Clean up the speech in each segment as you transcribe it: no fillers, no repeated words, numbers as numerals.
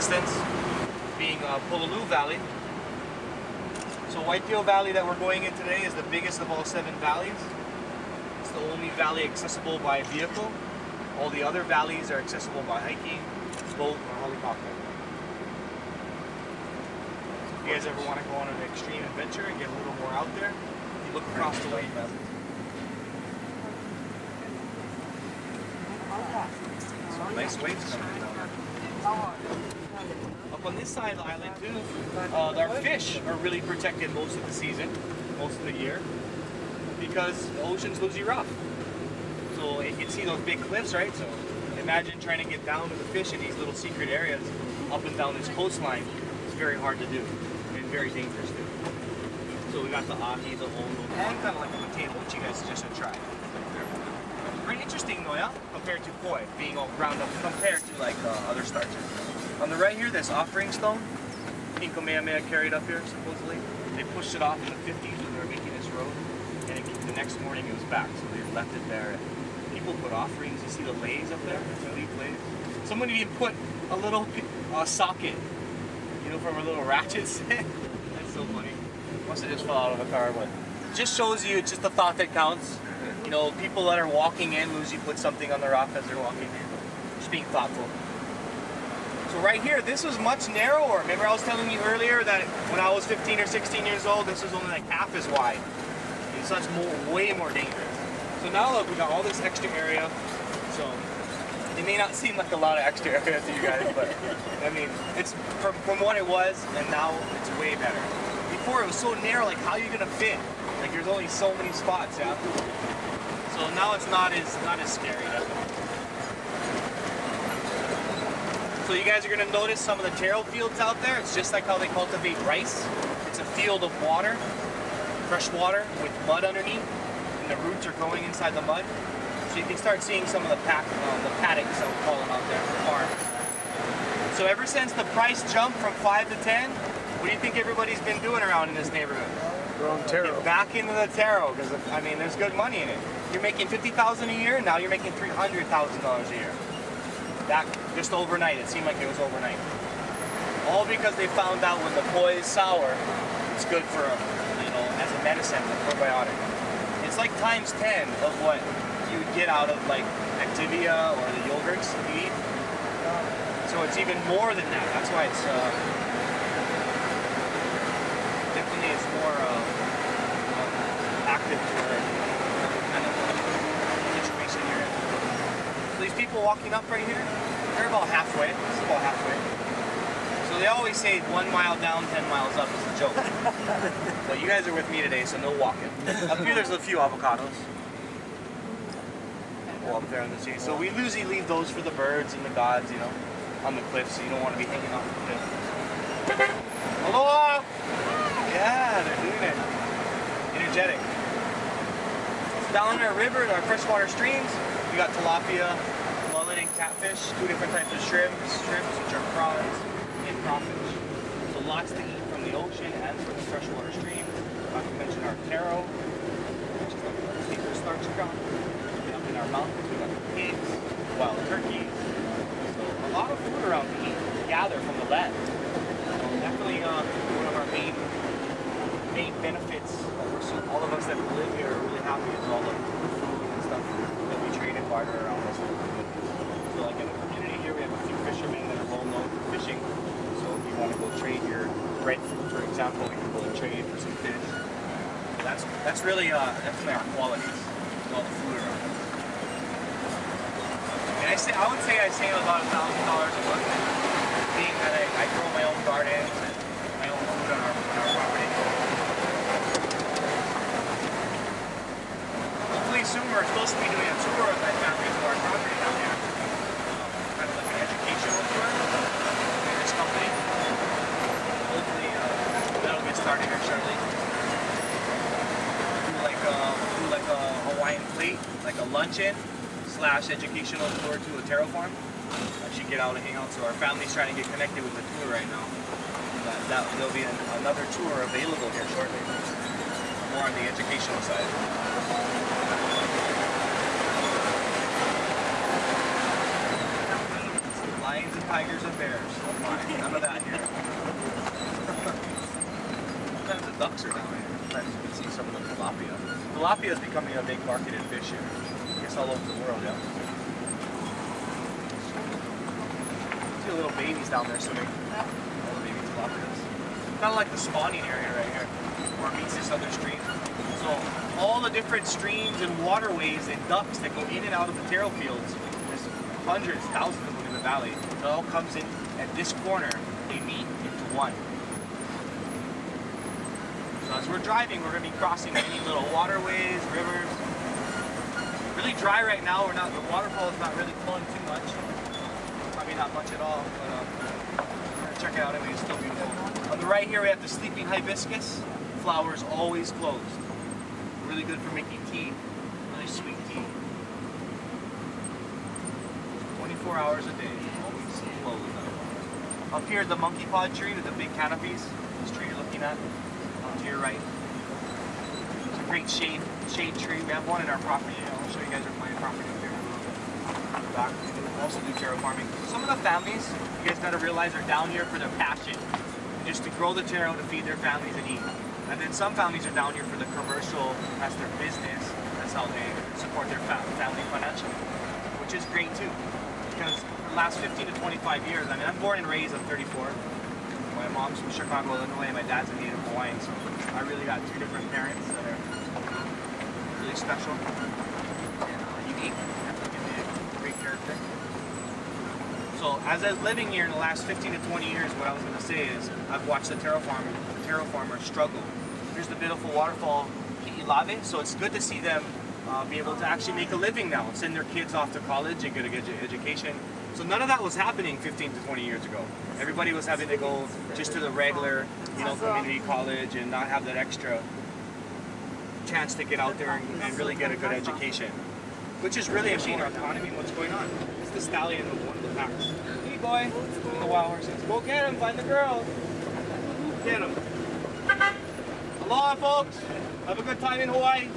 distance, being Wiapio Valley. So Wiapio Valley that we're going in today is the biggest of all 7 valleys. It's the only valley accessible by vehicle. All the other valleys are accessible by hiking, boat, or helicopter. If you guys ever want to go on an extreme adventure and get a little more out there, you look across the way. Some nice waves coming down. Up on this side of the island too, our fish are really protected most of the season, most of the year, because the ocean's loosey rough. So you can see those big cliffs, right? So imagine trying to get down to the fish in these little secret areas up and down this coastline. It's very hard to do and very dangerous too. So we got the ahi, the ono, and kind of like a potato, which you guys just should try. Pretty interesting though, yeah? Compared to koi, being all ground up, compared to like other starches. On the right here, this offering stone, King Kamehameha carried up here, supposedly. They pushed it off in the 50s when they were making this road, and the next morning it was back, so they left it there. People put offerings. You see the lays up there, the leaf lays. Someone even put a little socket, you know, from a little ratchet set. That's so funny. Must have just fell out of the car, but it just shows you it's just the thought that counts. You know, people that are walking in usually put something on the rock as they're walking in. Just being thoughtful. So right here, this was much narrower. Remember I was telling you earlier that when I was 15 or 16 years old, this was only like half as wide. So that's way more dangerous. So now look, we got all this extra area. So it may not seem like a lot of extra area to you guys, but I mean, it's from what it was, and now it's way better. Before it was so narrow, like how are you gonna fit? Like there's only so many spots, yeah. So now it's not as scary, definitely. So you guys are gonna notice some of the taro fields out there. It's just like how they cultivate rice. It's a field of water, fresh water with mud underneath. The roots are going inside the mud, so you can start seeing some of the paddocks, I would call them out there, the farm. So ever since the price jumped from 5 to 10, what do you think everybody's been doing around in this neighborhood? Growing taro. Get back into the taro, because I mean, there's good money in it. You're making $50,000 a year, now you're making $300,000 a year. That just overnight. It seemed like it was overnight. All because they found out when the koi is sour, it's good for, you know, as a medicine, a probiotic. It's like times 10 of what you would get out of like Activia or the yogurts you eat. So it's even more than that. That's why it's definitely it's more active for kind of situation you're in. So these people walking up right here, they're about halfway. This is about halfway. So they always say 1 mile down, 10 miles up is a joke. But you guys are with me today, so no walking. Up here there's a few avocados. Well, up there on the sea. So we usually leave those for the birds and the gods, you know, on the cliff, so you don't want to be hanging off the cliff. Aloha! Yeah, they're doing it. Energetic. Down in our river, our freshwater streams, we got tilapia, mullet, and catfish, 2 different types of shrimps, which are prawns, and crawfish. So lots to eat from the ocean and from the freshwater stream. Not to mention our taro, which is like a steeper starch crop. And up in our mountains, we got the pigs, wild turkeys. So a lot of food around to eat, to gather from the land. So definitely one of our main benefits. All of us that live here are really happy is all the food and stuff that we trade and barter around us. So like in the community here, we have a few fishermen that are well known for fishing. So if you want to go trade your breadfruit, for example, you can go and trade for some fish. So that's really definitely our qualities, all the food around us. And I would say I save about $1,000 a month, being that I grow my own gardens and my own food on our property. Hopefully soon we're supposed to be doing a tour of my family to our property down here. Kind of like an educational tour in this company. Hopefully that'll get started here shortly. Do like a Hawaiian plate, like a luncheon / educational tour to a taro farm. Actually get out and hang out. So our family's trying to get connected with the tour right now. There'll be another tour available here shortly. More on the educational side. A lions and tigers and bears. Oh my, none of that here. Sometimes the ducks are down here. Sometimes you can see some of the tilapia. Tilapia is becoming a big marketed fish here. I guess all over the world, yeah. See the little babies down there swimming. All the baby tilapias. Kind of like the spawning area right here, where it meets this other stream. So all the different streams and waterways and ducks that go in and out of the taro fields, there's hundreds, thousands of them in the valley. It all comes in at this corner. They meet into one. So as we're driving, we're going to be crossing many little waterways, rivers. Really dry right now. The waterfall is not really flowing too much. Probably not much at all. But we're going to check it out anyway. It's still beautiful. On the right here, we have the sleeping hibiscus. Flowers always closed. Really good for making tea. Really sweet tea. 24 hours a day. Always closed. Up here, the monkey pod tree with the big canopies. This tree you're looking at. To your right. It's a great shade tree. We have one in our property. I'll show you guys our plant property up here. Back. We also do taro farming. Some of the families, you guys got to realize, are down here for their passion, just to grow the taro to feed their families and eat. And then some families are down here for the commercial, that's their business. That's how they support their family financially, which is great too. Because for the last 15 to 25 years, I mean, I'm born and raised. I'm 34. My mom's from Chicago, Illinois, and my dad's a native Hawaiian, so I really got two different parents that are really special and unique. Definitely give me a great character. So as I was living here in the last 15 to 20 years, what I was going to say is I've watched the taro farmer struggle. Here's the beautiful waterfall, Ki'ilave, so it's good to see them be able to actually make a living now, send their kids off to college and get a good education. So none of that was happening 15 to 20 years ago. Everybody was having to go just to the regular, community college and not have that extra chance to get out there and really get a good education, which is really affecting our economy and what's going on. It's the stallion of one of the packs. Hey boy, the wild horses. Go get him, find the girl. Get him. Aloha folks, have a good time in Hawaii.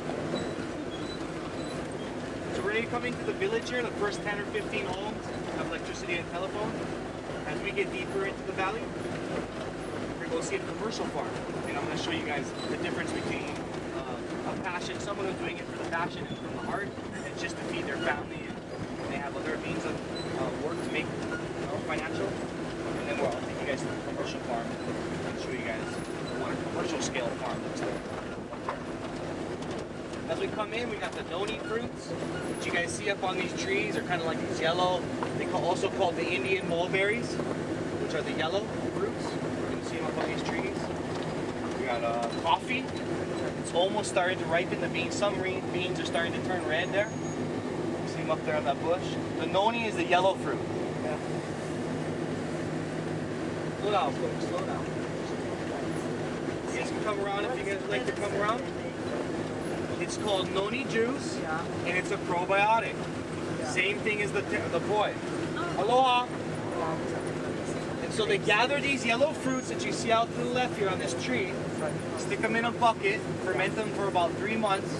So we're going to come into the village here, the first 10 or 15 homes have electricity and telephone. As we get deeper into the valley, we're going to go see a commercial farm. And I'm going to show you guys the difference between a passion, someone who's doing it for the passion and from the heart, and just to feed their family. And they have other means of work to make financial. And then I'll take you guys to the commercial farm and show you guys what a commercial scale farm looks like. As we come in, we got the noni fruits, which you guys see up on these trees are kind of like these yellow, also called the Indian mulberries, which are the yellow fruits. You can see them up on these trees. We got coffee. It's almost starting to ripen the beans. Some beans are starting to turn red there. You see them up there on that bush. The noni is the yellow fruit. Yeah. Slow down, folks. Slow down. You guys can come around if you guys would like to come around. It's called noni juice, and it's a probiotic. Same thing as the boy. Aloha. And so they gather these yellow fruits that you see out to the left here on this tree, stick them in a bucket, ferment them for about 3 months,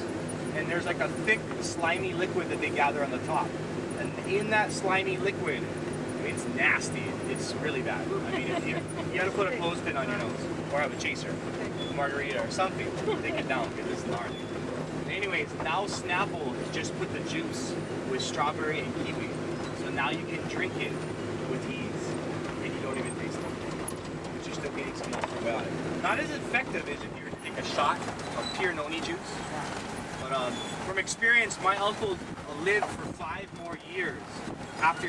and there's like a thick, slimy liquid that they gather on the top. And in that slimy liquid, it's nasty. It's really bad. I mean, you got to put a clothespin on your nose, or have a chaser, a margarita, or something to take it down, because it's gnarly. Anyways, now Snapple has just put the juice with strawberry and kiwi. So now you can drink it with ease, and you don't even taste it. But you're still getting some more probiotic. Not as effective as if you were to take a shot of pure noni juice. But from experience, my uncle lived for 5 more years after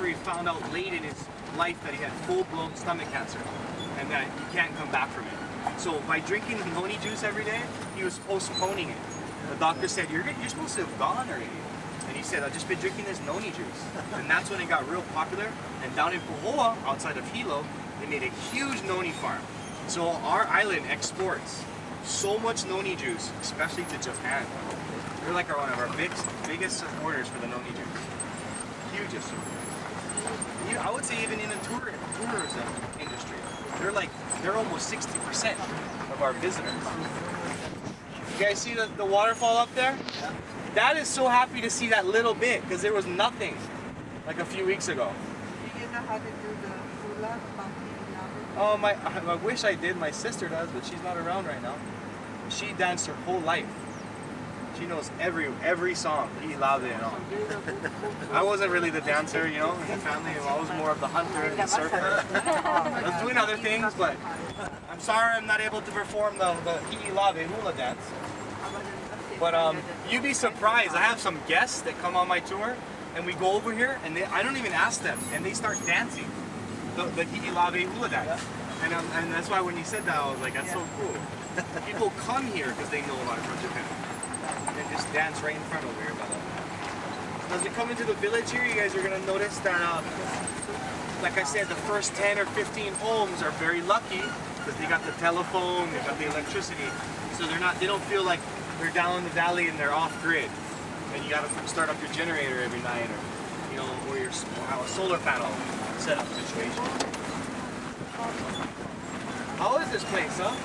he found out late in his life that he had full-blown stomach cancer and that you can't come back from it. So by drinking the noni juice every day, he was postponing it. The doctor said, you're supposed to have gone already. And he said, I've just been drinking this noni juice. And that's when it got real popular. And down in Pahoa, outside of Hilo, they made a huge noni farm. So our island exports so much noni juice, especially to Japan. They're like one of our biggest supporters for the noni juice. Hugest supporters. I would say even in the tourism industry, they're almost 60% of our visitors. You guys see the waterfall up there? Yeah. Dad is so happy to see that little bit because there was nothing like a few weeks ago. you know how to do the hula monkey? Oh, I wish I did. My sister does, but she's not around right now. She danced her whole life. She knows every song. He loved it and all. I wasn't really the dancer, you know, in the family. I was more of the hunter, the surfer. I was doing other things, but I'm sorry I'm not able to perform the Hi'ilave hula dance. But you'd be surprised. I have some guests that come on my tour, and we go over here, and I don't even ask them, and they start dancing the Hi'ilave hula dance. And that's why when you said that, I was like, that's so cool. People come here because they know about it from Japan. And just dance right in front over here, by the way. As we come into the village here, you guys are going to notice that, like I said, the first 10 or 15 homes are very lucky because they got the telephone, they got the electricity. So they don't feel like they're down in the valley and they're off grid. And you got to start up your generator every night, or you know, or have a solar panel setup situation. How is this place, huh?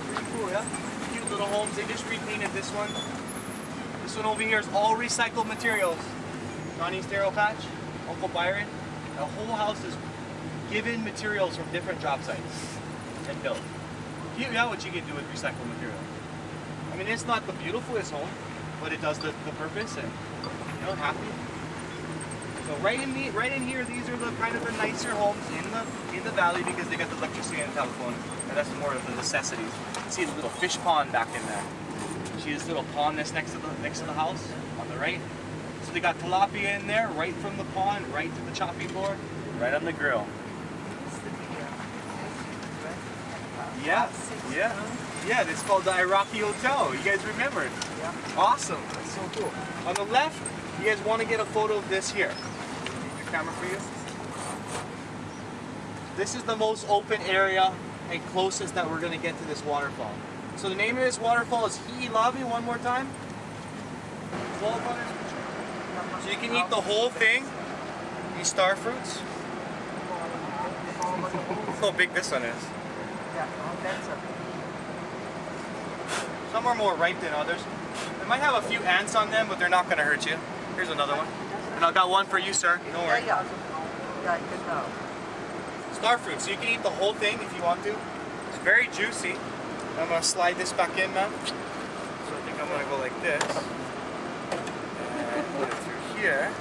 Pretty cool, yeah? Cute little homes. They just repainted this one. This one over here is all recycled materials. Johnny's Taro Patch, Uncle Byron. The whole house is given materials from different job sites and built. Cute, yeah, what you can do with recycled material. I mean, it's not the beautifulest home, but it does the purpose, and you know, happy. So right in here, these are the kind of the nicer homes in the valley because they got the electricity and telephone, and that's more of the necessities. You see the little fish pond back in there. See this little pond that's next to the house on the right. So they got tilapia in there, right from the pond, right to the chopping board, right on the grill. Yeah, yeah. It's called the Iraqi Hotel. You guys remembered? Yeah. Awesome. That's so cool. On the left, you guys want to get a photo of this here. Your camera for you. This is the most open area and closest that we're going to get to this waterfall. So the name of this waterfall is Hi'ilave. One more time. 1200. So you can eat the whole thing. These star fruits. Look how big this one is. Some are more ripe than others. They might have a few ants on them, but they're not going to hurt you. Here's another one. And I've got one for you, sir. Don't worry. Star fruit, so you can eat the whole thing if you want to. It's very juicy. I'm going to slide this back in, man. So I think I'm going to go like this. And put it through here. And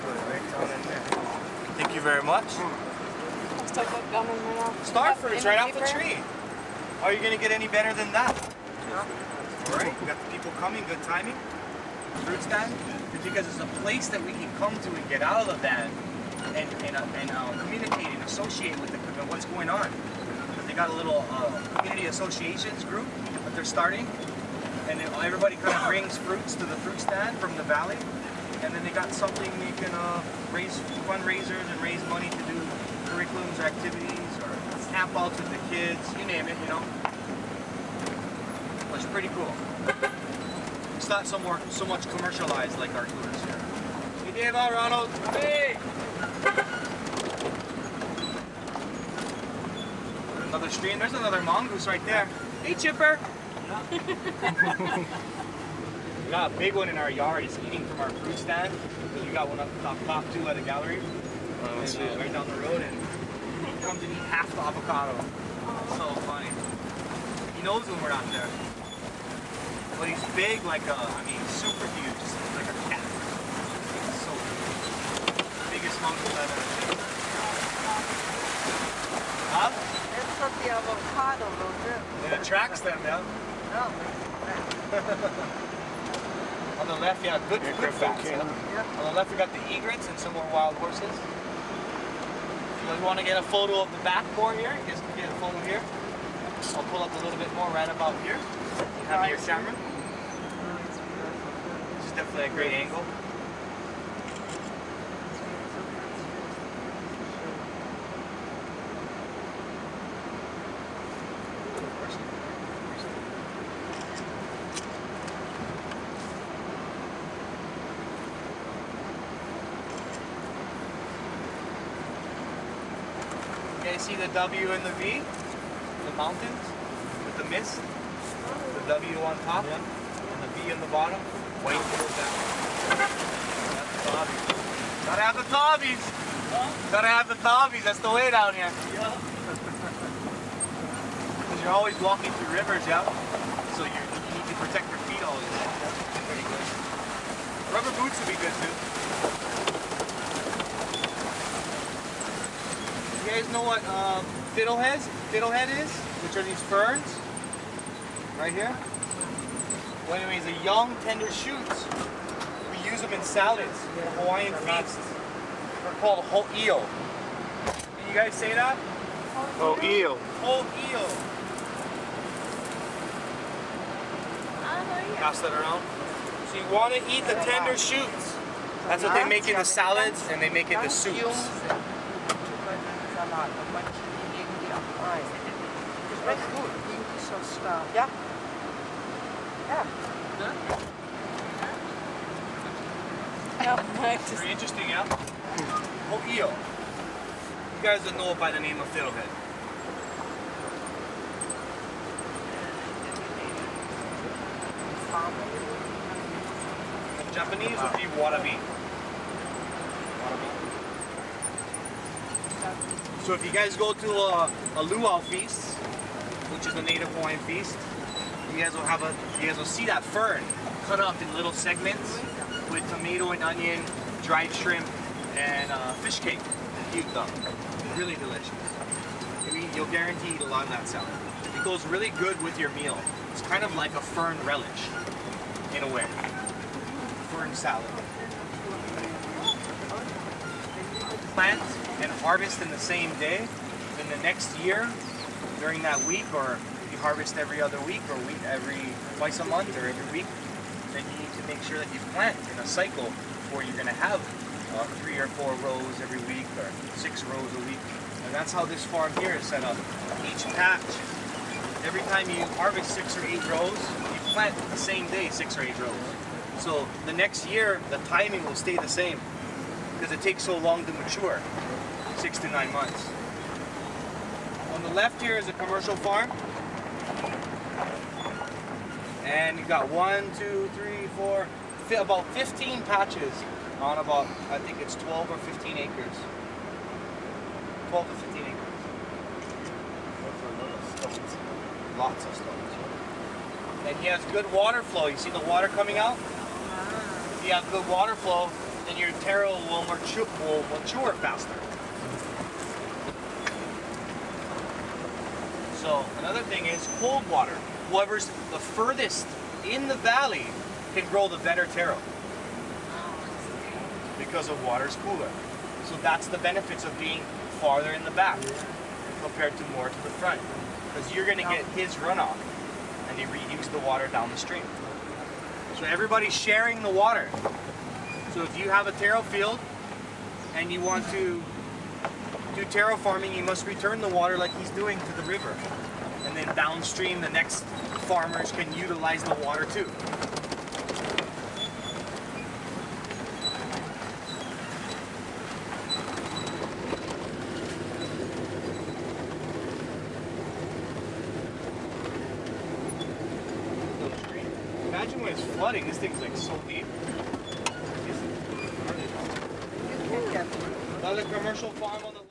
put it right down in there. Thank you very much. Star fruits right off the tree. Are you going to get any better than that? Alright, we got the people coming, good timing. Fruit stand. It's because it's a place that we can come to and get out of the van and communicate and associate with what's going on. They got a little community associations group that they're starting. And then everybody kind of brings fruits to the fruit stand from the valley. And then they got something you can raise fundraisers and raise money to do curriculums or activities or camp outs with the kids, you name it, you know. It's pretty cool. It's not so much commercialized like our tours here. Hey, Dave, Ronald. Hey! Another stream. There's another mongoose right there. Hey, Chipper. We got a big one in our yard. He's eating from our fruit stand because we got one up top too by the gallery. Right down the road, and he comes and eat half the avocado. It's so funny. He knows when we're not there. But he's big, like I mean, super huge, just like a cat. He's so big. Biggest mongoose I've ever seen. Huh? That's not the avocado, though. It attracts them, yeah. No. On the left, yeah, good facts. Yeah. On the left, we got the egrets and some more wild horses. If you want to get a photo of the back more here, you guys can get a photo here. I'll pull up a little bit more right about here. You have your camera. This is definitely a great angle. You guys see the W and the V? The mountains with the mist? The W on top and the V on the bottom? White goes down. That's the obvious. have the tobbies. Gotta have the tobbies. That's the way down here. Yeah. Because you're always walking through rivers, yeah? So you need to protect your feet always. That's pretty good. Rubber boots would be good too. You guys know what fiddlehead is? Which are these ferns? Right here? Well, anyways, the young tender shoots. We use them in salads for Hawaiian feasts. They're called ho'io. Can you guys say that? Ho'io. Ho'io. Pass that around. So you want to eat the tender shoots. That's what they make in the salads and they make it the soups. Yeah. Very interesting, yeah? Ho'io. You guys don't know it by the name of fiddlehead. In Japanese would be warabi. So if you guys go to a luau feast, which is a native Hawaiian feast, you guys will see that fern cut up in little segments with tomato and onion, dried shrimp, and fish cake. Yuta. Really delicious. You'll guarantee eat a lot of that salad. It goes really good with your meal. It's kind of like a fern relish, in a way. Fern salad. Plant and harvest in the same day. Then the next year, during that week, or you harvest every other week, or every twice a month, or every week, then you need to make sure that you plant in a cycle where you're going to have 3 or 4 rows every week, or 6 rows a week. And that's how this farm here is set up. Each patch, every time you harvest 6 or 8 rows, you plant the same day 6 or 8 rows. So the next year, the timing will stay the same because it takes so long to mature, 6 to 9 months. On the left here is a commercial farm. And you've got 1, 2, 3, 4, about 15 patches on about, I think it's 12 or 15 acres. 12 to 15 acres. Lots of stones. And he has good water flow. You see the water coming out? If you have good water flow, then your taro will mature faster. So another thing is cold water. Whoever's the furthest in the valley can grow the better taro because the water's cooler. So that's the benefits of being farther in the back compared to more to the front, because you're going to get his runoff and you reuse the water down the stream. So everybody's sharing the water. So if you have a taro field and you want to do taro farming, you must return the water like he's doing to the river. And then downstream, the next farmers can utilize the water too. Imagine when it's flooding, this thing's like so deep. Another commercial farm on the